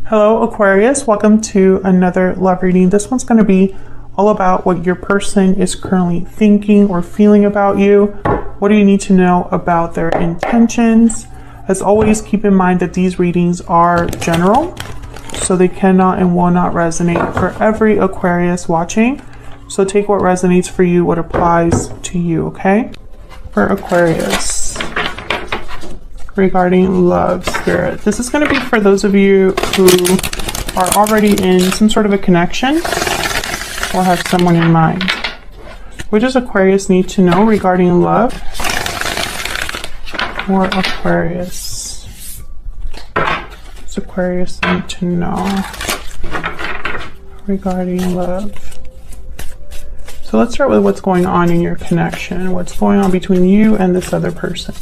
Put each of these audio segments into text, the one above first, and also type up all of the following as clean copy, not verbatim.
Hello Aquarius, welcome to another love reading. This one's going to be all about what your person is currently thinking or feeling about you. What do you need to know about their intentions? As always, keep in mind that these readings are general, so they cannot and will not resonate for every Aquarius watching. So take what resonates for you, what applies to you, okay? For Aquarius, regarding love, spirit. This is going to be for those of you who are already in some sort of a connection or have someone in mind. What does Aquarius need to know regarding love for Aquarius? What does Aquarius need to know regarding love? So let's start with what's going on in your connection. What's going on between you and this other person?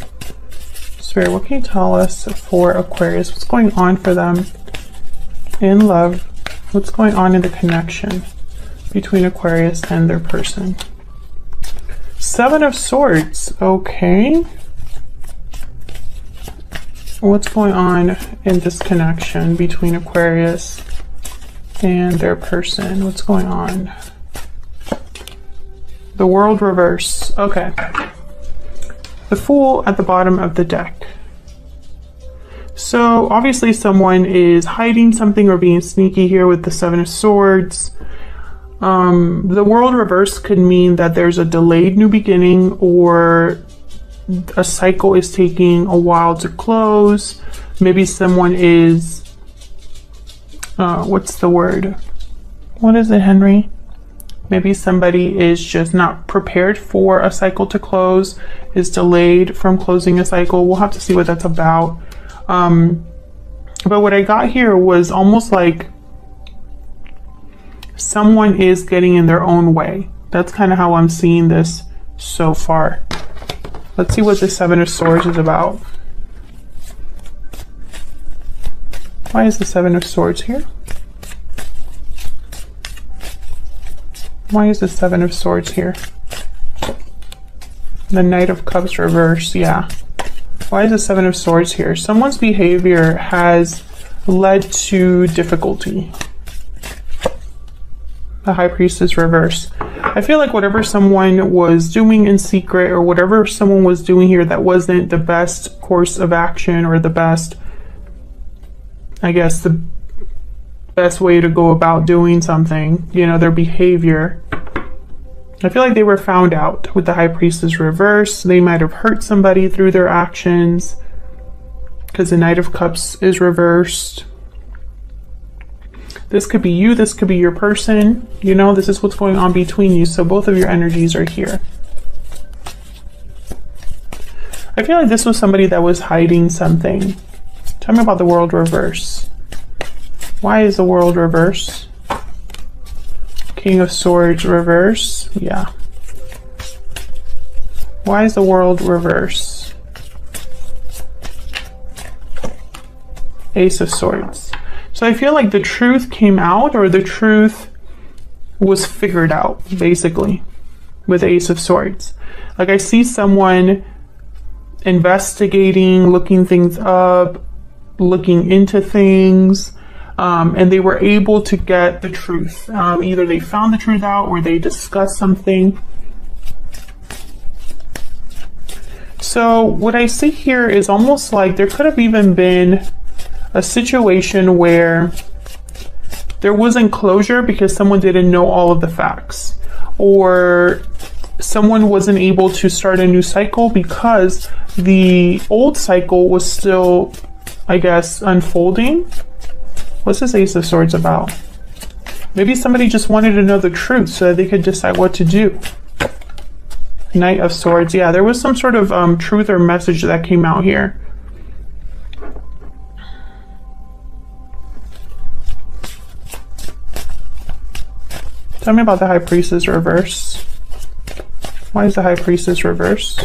Spirit, what can you tell us for Aquarius? What's going on for them in love? What's going on in the connection between Aquarius and their person? Seven of Swords. Okay. What's going on in this connection between Aquarius and their person? What's going on? The World reverse. Okay. The Fool at the bottom of the deck. So obviously someone is hiding something or being sneaky here with the Seven of Swords. The World reverse could mean that there's a delayed new beginning, or a cycle is taking a while to close. Maybe someone is, what's the word? What is it, Henry? Maybe somebody is just not prepared for a cycle to close, is delayed from closing a cycle. We'll have to see what that's about. But what I got here was almost like someone is getting in their own way. That's kind of how I'm seeing this so far. Let's see what the Seven of Swords is about. Why is the Seven of Swords here? Why is the Seven of Swords here? The Knight of Cups reverse, yeah. Why is the Seven of Swords here? Someone's behavior has led to difficulty. The High Priestess reverse. I feel like whatever someone was doing in secret, or whatever someone was doing here that wasn't the best course of action, or the best, I guess, the best way to go about doing something, you know, their behavior. I feel like they were found out with the High Priestess reverse. They might have hurt somebody through their actions because the Knight of Cups is reversed. This could be you, this could be your person. You know, this is what's going on between you. So both of your energies are here. I feel like this was somebody that was hiding something. Tell me about the World reverse. Why is the World reverse? King of Swords reverse. Yeah. Why is the World reverse? Ace of Swords. So I feel like the truth came out, or the truth was figured out, basically, with Ace of Swords. Like, I see someone investigating, looking things up, looking into things. And they were able to get the truth. Either they found the truth out, or they discussed something. So what I see here is almost like there could have even been a situation where there wasn't closure because someone didn't know all of the facts, or someone wasn't able to start a new cycle because the old cycle was still, I guess, unfolding. What's this Ace of Swords about? Maybe somebody just wanted to know the truth so that they could decide what to do. Knight of Swords. Yeah, there was some sort of truth or message that came out here. Tell me about the High Priestess reverse. Why is the High Priestess reverse?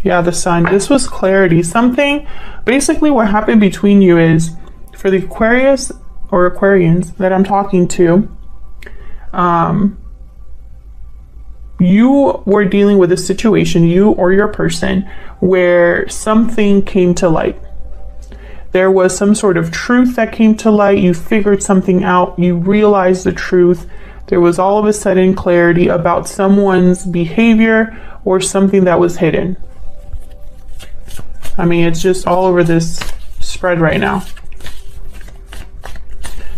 Yeah, the Sun. This was clarity. Something, basically what happened between you is, for the Aquarius or Aquarians that I'm talking to, you were dealing with a situation, you or your person, where something came to light. there was some sort of truth that came to light. You figured something out. You realized the truth. There was all of a sudden clarity about someone's behavior or something that was hidden. I mean, it's just all over this spread right now.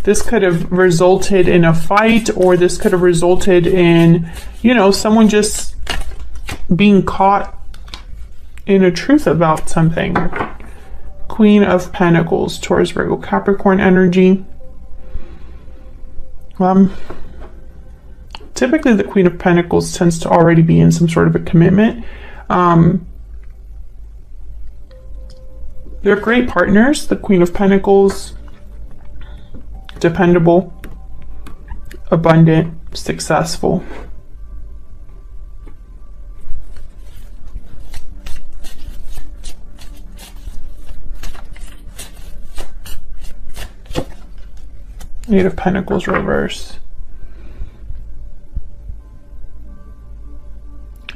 This could have resulted in a fight, or this could have resulted in, you know, someone just being caught in a truth about something. Queen of Pentacles, Taurus, Virgo, Capricorn energy. Typically the Queen of Pentacles tends to already be in some sort of a commitment. They're great partners. The Queen of Pentacles, dependable, abundant, successful. Eight of Pentacles reverse.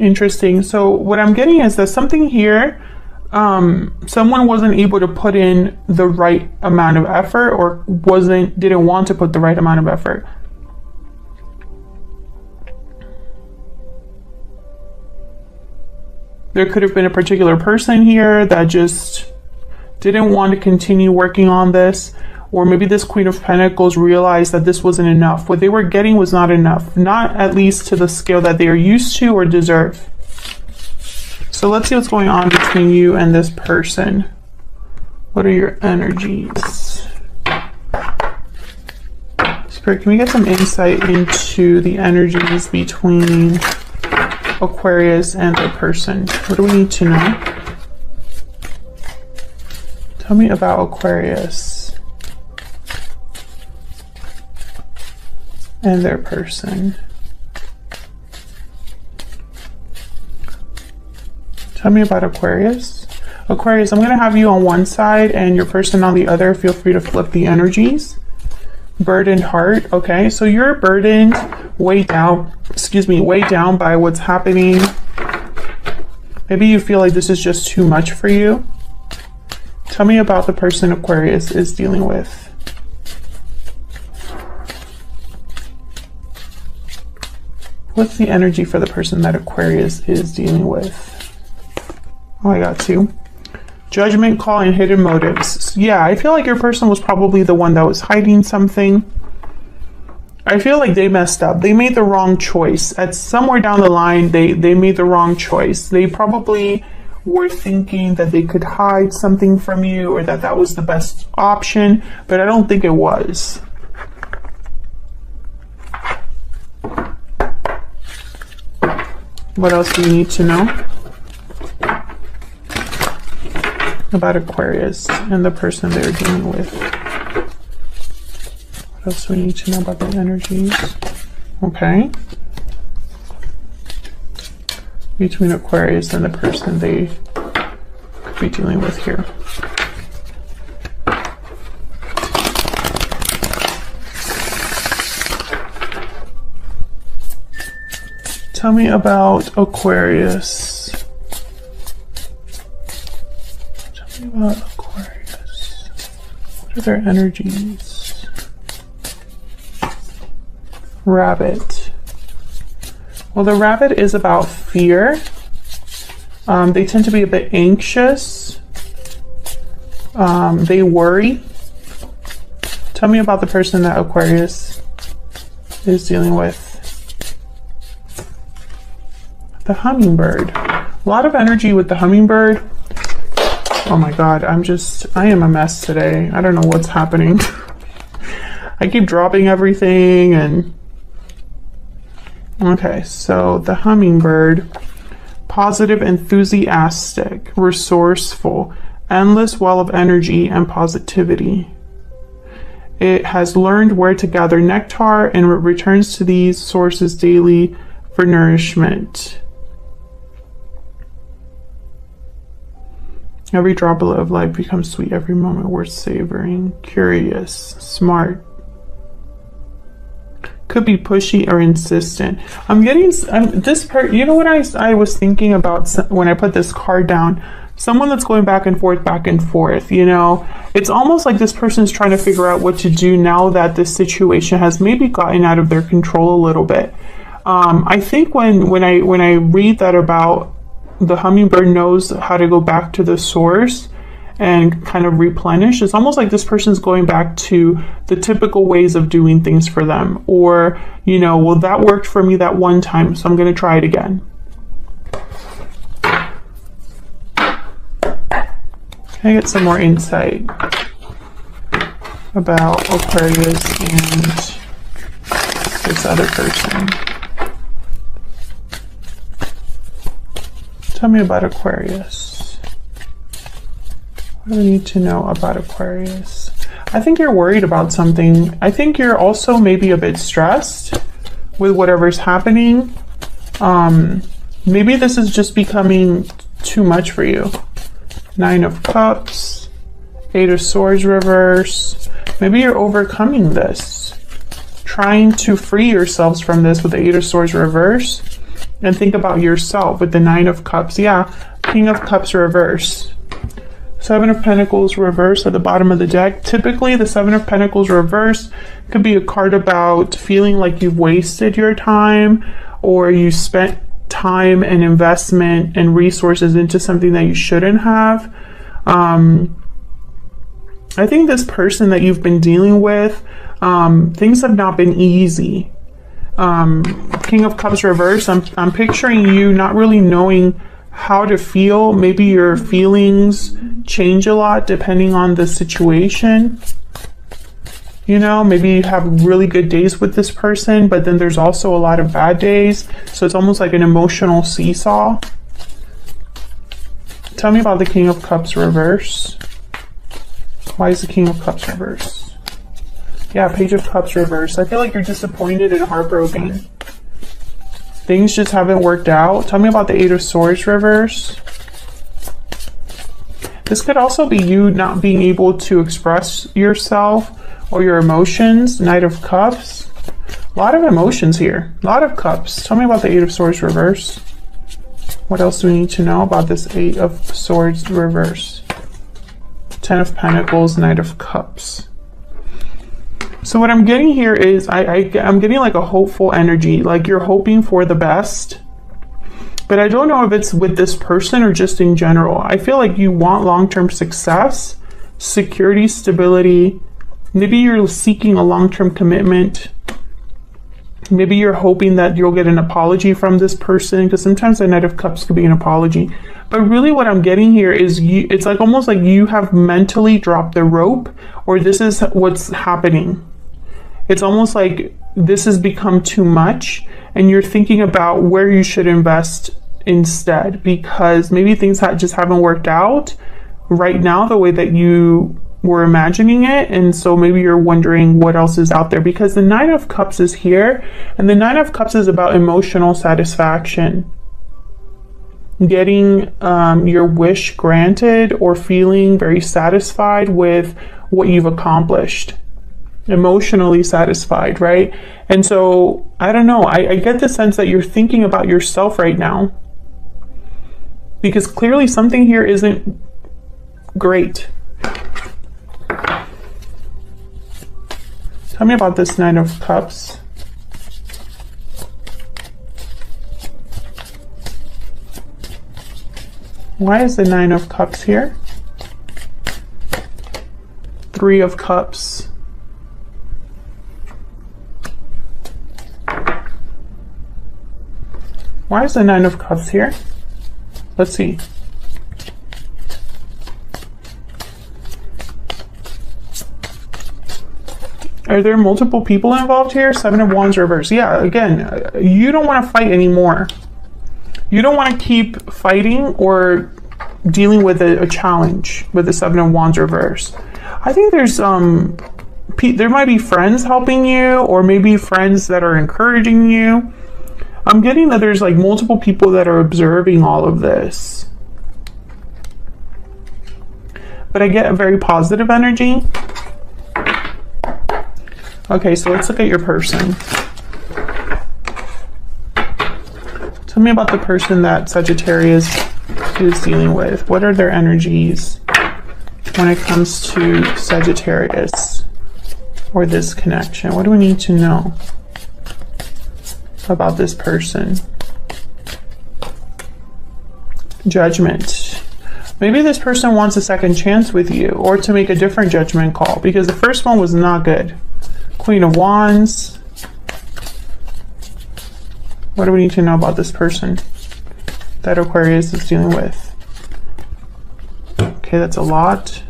Interesting. So what I'm getting is that something here, someone wasn't able to put in the right amount of effort, or didn't want to put the right amount of effort. There could have been a particular person here that just didn't want to continue working on this. Or maybe this Queen of Pentacles realized that this wasn't enough. What they were getting was not enough. Not at least to the scale that they are used to or deserve. So let's see what's going on between you and this person. What are your energies? Spirit, can we get some insight into the energies between Aquarius and their person? What do we need to know? Tell me about Aquarius and their person. Tell me about Aquarius. Aquarius, I'm going to have you on one side and your person on the other. Feel free to flip the energies. Burdened heart. Okay, so you're burdened, weighed down, weighed down by what's happening. Maybe you feel like this is just too much for you. Tell me about the person Aquarius is dealing with. What's the energy for the person that Aquarius is dealing with? Oh, I got two. Judgment call and hidden motives. Yeah, I feel like your person was probably the one that was hiding something. I feel like they messed up. They made the wrong choice. At somewhere down the line, they made the wrong choice. They probably were thinking that they could hide something from you, or that was the best option, but I don't think it was. What else do you need to know about Aquarius and the person they're dealing with? What else do we need to know about their energies? Okay. Between Aquarius and the person they could be dealing with here. Tell me about Aquarius. Tell me about Aquarius. What are their energies? Rabbit. Well, the rabbit is about fear. They tend to be a bit anxious. They worry. Tell me about the person that Aquarius is dealing with. The hummingbird. A lot of energy with the hummingbird. Oh my God, I am a mess today. I don't know what's happening. I keep dropping everything and... Okay, so the hummingbird. Positive, enthusiastic, resourceful, endless well of energy and positivity. It has learned where to gather nectar and returns to these sources daily for nourishment. Every droplet of life becomes sweet, every moment worth savoring. Curious, smart. Could be pushy or insistent. I'm getting this part. You know what I was thinking about when I put this card down? someone that's going back and forth, you know. It's almost like this person's trying to figure out what to do now that this situation has maybe gotten out of their control a little bit. I think when I read that about the hummingbird knows how to go back to the source and kind of replenish, it's almost like this person's going back to the typical ways of doing things for them. Or, you know, well, that worked for me that one time, so I'm going to try it again. Can I get some more insight about Aquarius and this other person? Tell me about Aquarius. What do I need to know about Aquarius? I think you're worried about something. I think you're also maybe a bit stressed with whatever's happening. Maybe this is just becoming too much for you. 9 of Cups, 8 of Swords reverse. Maybe you're overcoming this, trying to free yourselves from this with the 8 of Swords reverse, and think about yourself with the 9 of Cups. Yeah, King of Cups reverse. 7 of Pentacles reverse at the bottom of the deck. Typically, the 7 of Pentacles reverse could be a card about feeling like you've wasted your time, or you spent time and investment and resources into something that you shouldn't have. I think this person that you've been dealing with, things have not been easy. King of Cups reverse, I'm picturing you not really knowing how to feel. Maybe your feelings change a lot depending on the situation. You know, maybe you have really good days with this person, but then there's also a lot of bad days. So it's almost like an emotional seesaw. Tell me about the King of Cups reverse. Why is the King of Cups reverse? Yeah, Page of Cups reverse. I feel like you're disappointed and heartbroken. Things just haven't worked out. Tell me about the 8 of Swords reverse. This could also be you not being able to express yourself or your emotions. Knight of Cups. A lot of emotions here. A lot of cups. Tell me about the 8 of Swords reverse. What else do we need to know about this 8 of Swords reverse? 10 of Pentacles, Knight of Cups. So what I'm getting here is I'm getting like a hopeful energy. Like you're hoping for the best. But I don't know if it's with this person or just in general. I feel like you want long-term success, security, stability. Maybe you're seeking a long-term commitment. Maybe you're hoping that you'll get an apology from this person, because sometimes the Knight of Cups could be an apology. But really what I'm getting here is it's like almost like you have mentally dropped the rope, or this is what's happening. It's almost like this has become too much and you're thinking about where you should invest instead, because maybe things just haven't worked out right now the way that you were imagining it. And so maybe you're wondering what else is out there, because the 9 of Cups is here, and the 9 of Cups is about emotional satisfaction, getting your wish granted, or feeling very satisfied with what you've accomplished, emotionally satisfied, right? And so I don't know, I get the sense that you're thinking about yourself right now, because clearly something here isn't great. Tell me about this 9 of Cups. Why is the 9 of Cups here? 3 of Cups. Why is the 9 of Cups here? Let's see. Are there multiple people involved here? 7 of Wands reverse. Yeah, again, you don't want to fight anymore. You don't want to keep fighting or dealing with a challenge with the 7 of Wands reverse. I think there's there might be friends helping you, or maybe friends that are encouraging you. I'm getting that there's like multiple people that are observing all of this. But I get a very positive energy. Okay, so let's look at your person. Tell me about the person that Sagittarius is dealing with? What are their energies when it comes to Sagittarius or this connection? What do we need to know about this person? Judgment. Maybe this person wants a second chance with you, or to make a different judgment call, because the first one was not good. Queen of Wands. What do we need to know about this person that Aquarius is dealing with? Okay, that's a lot.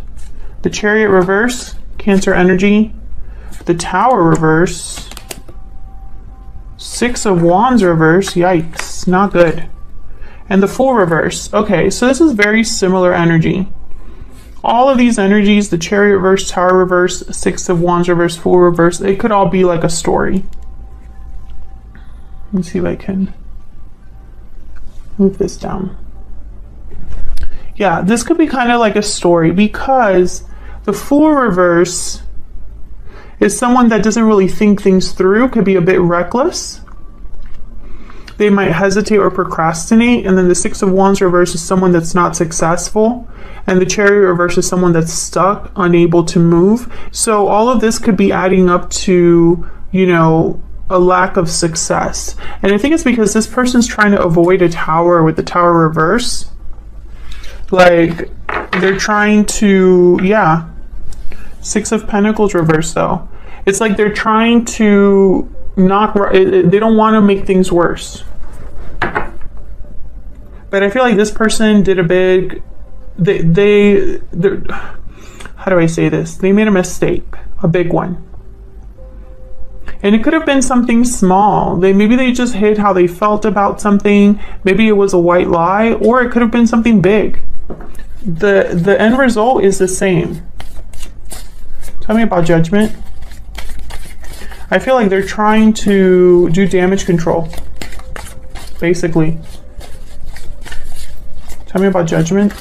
The Chariot reverse, Cancer energy. The Tower reverse. Six of Wands reverse, yikes, not good. And the Fool reverse. Okay, so this is very similar energy. All of these energies, the Chariot reverse, Tower reverse, Six of Wands reverse, Fool reverse, it could all be like a story. Let me see if I can move this down. Yeah, this could be kind of like a story, because the Fool reverse is someone that doesn't really think things through, could be a bit reckless. They might hesitate or procrastinate. And then the Six of Wands reverse is someone that's not successful. And the Chariot reverse is someone that's stuck, unable to move. So all of this could be adding up to, you know, a lack of success. And I think it's because this person's trying to avoid a Tower with the Tower reverse. Like, they're trying to, yeah. Six of Pentacles reverse though. It's like they're trying to not, they don't want to make things worse. But I feel like this person did a big, how do I say this? They made a mistake, a big one. And it could have been something small. Maybe they just hid how they felt about something. Maybe it was a white lie, or it could have been something big. The end result is the same. Tell me about Judgment. I feel like they're trying to do damage control, basically. Tell me about Judgment.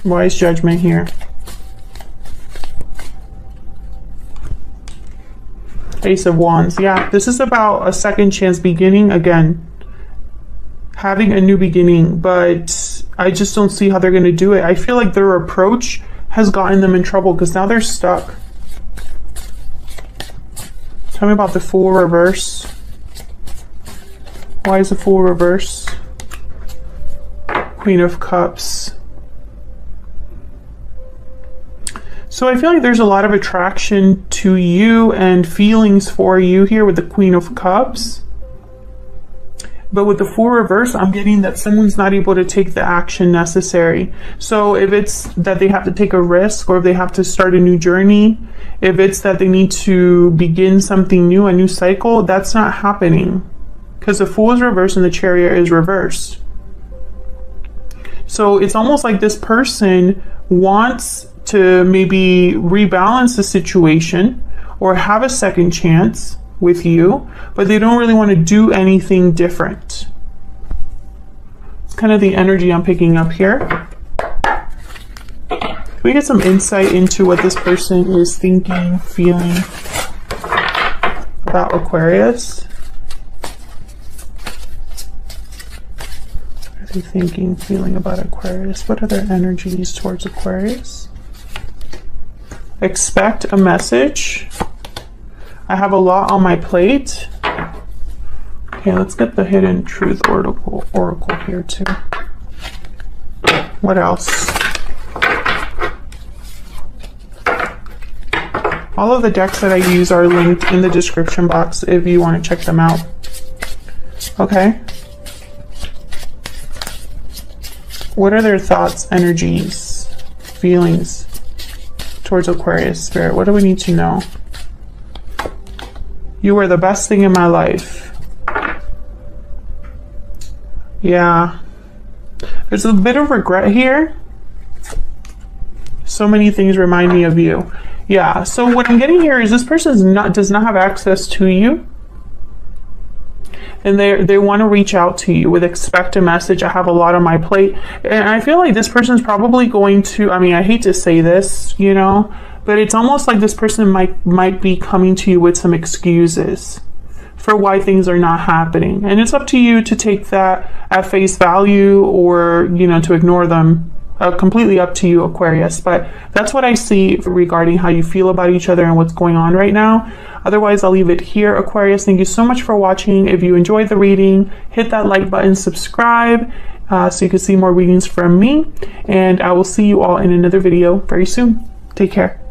Why is Judgment here? Ace of Wands. Yeah, this is about a second chance beginning again. Having a new beginning, but I just don't see how they're going to do it. I feel like their approach has gotten them in trouble because now they're stuck. Tell me about the Fool reverse. Why is the Fool reverse? Queen of Cups. So I feel like there's a lot of attraction to you and feelings for you here with the Queen of Cups. But with the Fool reverse, I'm getting that someone's not able to take the action necessary. So if it's that they have to take a risk, or if they have to start a new journey, if it's that they need to begin something new, a new cycle, that's not happening. Because the Fool is reversed and the Chariot is reversed. So it's almost like this person wants to maybe rebalance the situation or have a second chance with you, but they don't really want to do anything different. It's kind of the energy I'm picking up here. Can we get some insight into what this person is thinking, feeling about Aquarius? What are they thinking, feeling about Aquarius? What are their energies towards Aquarius? Expect a message. I have a lot on my plate. Okay, let's get the Hidden Truth Oracle here too. What else? All of the decks that I use are linked in the description box if you want to check them out. Okay. What are their thoughts, energies, feelings towards Aquarius Spirit? What do we need to know? You were the best thing in my life. Yeah. There's a bit of regret here. So many things remind me of you. Yeah, so what I'm getting here is this person does not have access to you. And they want to reach out to you with expect a message. I have a lot on my plate. And I feel like this person's probably going to, I mean, I hate to say this, you know, but it's almost like this person might be coming to you with some excuses for why things are not happening. And it's up to you to take that at face value or, you know, to ignore them. Completely up to you, Aquarius. But that's what I see regarding how you feel about each other and what's going on right now. Otherwise, I'll leave it here, Aquarius. Thank you so much for watching. If you enjoyed the reading, hit that like button, subscribe, so you can see more readings from me. And I will see you all in another video very soon. Take care.